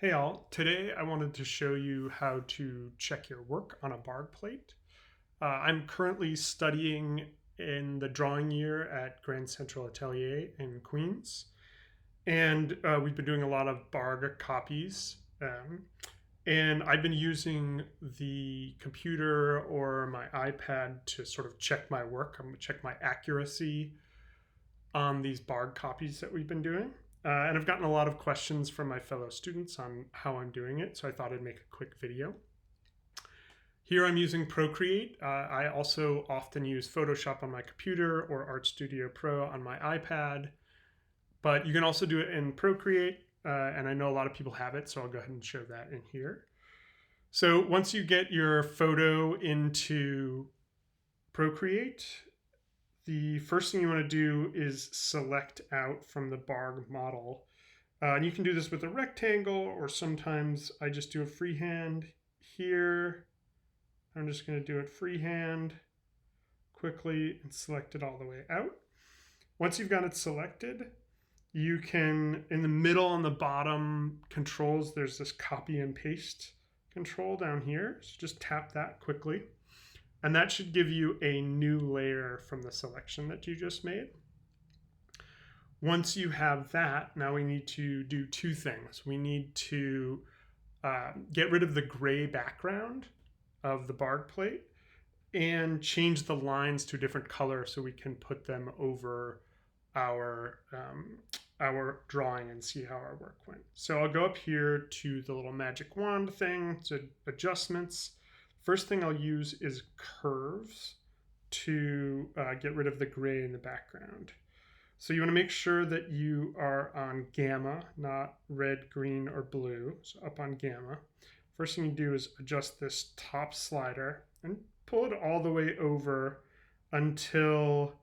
Hey all, today I wanted to show you how to check your work on a Bargue plate. I'm currently studying in the drawing year at Grand Central Atelier in Queens, and we've been doing a lot of Bargue copies. And I've been using the computer or my iPad to sort of check my work. I'm going to check my accuracy on these Bargue copies that we've been doing. And I've gotten a lot of questions from my fellow students on how I'm doing it, so I thought I'd make a quick video. Here I'm using Procreate. I also often use Photoshop on my computer or Art Studio Pro on my iPad, but you can also do it in Procreate, and I know a lot of people have it, so I'll go ahead and show that in here. So once you get your photo into Procreate, the first thing you want to do is select out from the Bargue model. And you can do this with a rectangle, or sometimes I just do a freehand here. I'm just going to do it freehand quickly and select it all the way out. Once you've got it selected, you can, in the middle on the bottom controls, there's this copy and paste control down here. So just tap that quickly. And that should give you a new layer from the selection that you just made. Once you have that, now we need to do two things. We need to get rid of the gray background of the Bargue plate and change the lines to a different color so we can put them over our drawing and see how our work went. So I'll go up here to the little magic wand thing, to adjustments. First thing I'll use is curves to get rid of the gray in the background. So you want to make sure that you are on gamma, not red, green, or blue. So up on gamma. First thing you do is adjust this top slider and pull it all the way over until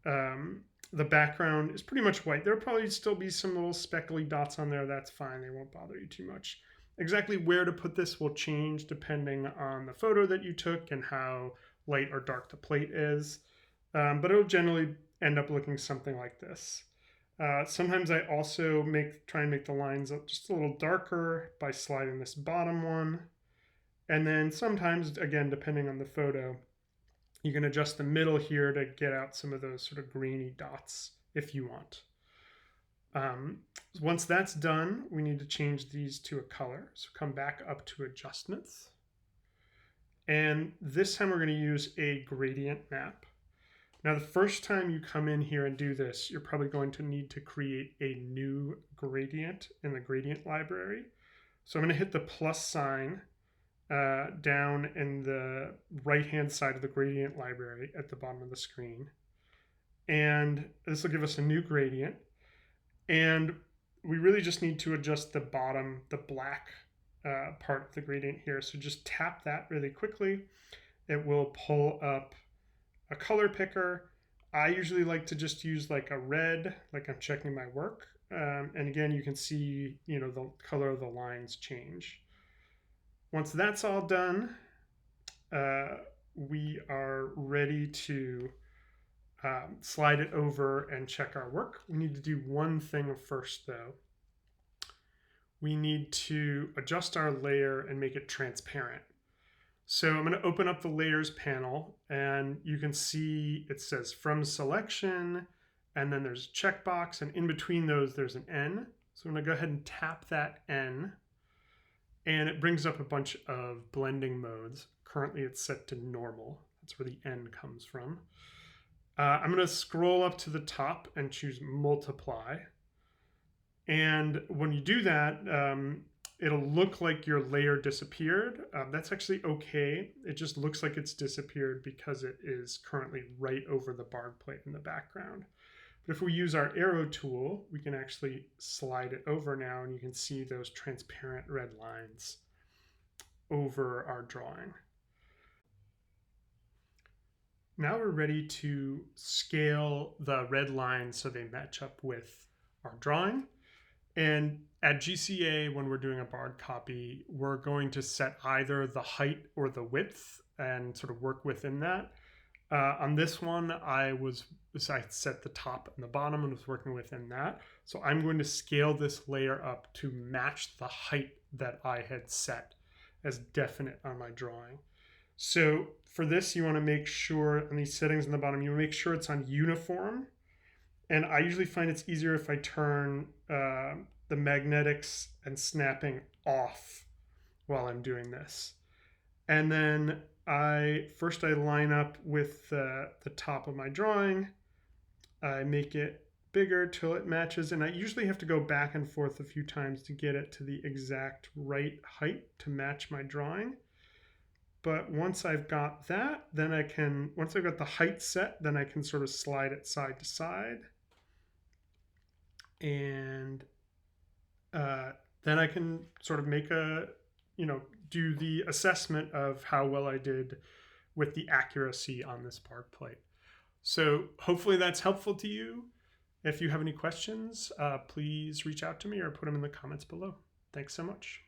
the background is pretty much white. There'll probably still be some little speckly dots on there. That's fine. They won't bother you too much. Exactly where to put this will change depending on the photo that you took and how light or dark the plate is. But it'll generally end up looking something like this. Sometimes I also try and make the lines just a little darker by sliding this bottom one. And then sometimes, again, depending on the photo, you can adjust the middle here to get out some of those sort of greeny dots if you want. Once that's done, we need to change these to a color. So come back up to adjustments. And this time we're going to use a gradient map. Now, the first time you come in here and do this, you're probably going to need to create a new gradient in the gradient library. So I'm going to hit the plus sign down in the right-hand side of the gradient library at the bottom of the screen. And this will give us a new gradient. And we really just need to adjust the bottom, the black part of the gradient here. So just tap that really quickly. It will pull up a color picker. I usually like to just use like a red, like I'm checking my work. And again, you can see, the color of the lines change. Once that's all done, we are ready to slide it over and check our work. We need to do one thing first though. We need to adjust our layer and make it transparent. So I'm going to open up the layers panel and you can see it says from selection and then there's a checkbox, and in between those there's an N. So I'm going to go ahead and tap that N and it brings up a bunch of blending modes. Currently it's set to normal. That's where the N comes from. I'm going to scroll up to the top and choose multiply. And when you do that, it'll look like your layer disappeared. That's actually okay. It just looks like it's disappeared because it is currently right over the Bargue plate in the background. But if we use our arrow tool, we can actually slide it over now and you can see those transparent red lines over our drawing. Now we're ready to scale the red lines so they match up with our drawing. And at GCA, when we're doing a Bargue copy, we're going to set either the height or the width and sort of work within that. On this one, I set the top and the bottom and was working within that. So I'm going to scale this layer up to match the height that I had set as definite on my drawing. So for this, you want to make sure on these settings in the bottom, you want to make sure it's on uniform. And I usually find it's easier if I turn the magnetics and snapping off while I'm doing this. And then I line up with the top of my drawing. I make it bigger till it matches, and I usually have to go back and forth a few times to get it to the exact right height to match my drawing. But once I've got that, then once I've got the height set, then I can sort of slide it side to side. And then I can sort of make do the assessment of how well I did with the accuracy on this Bargue plate. So hopefully that's helpful to you. If you have any questions, please reach out to me or put them in the comments below. Thanks so much.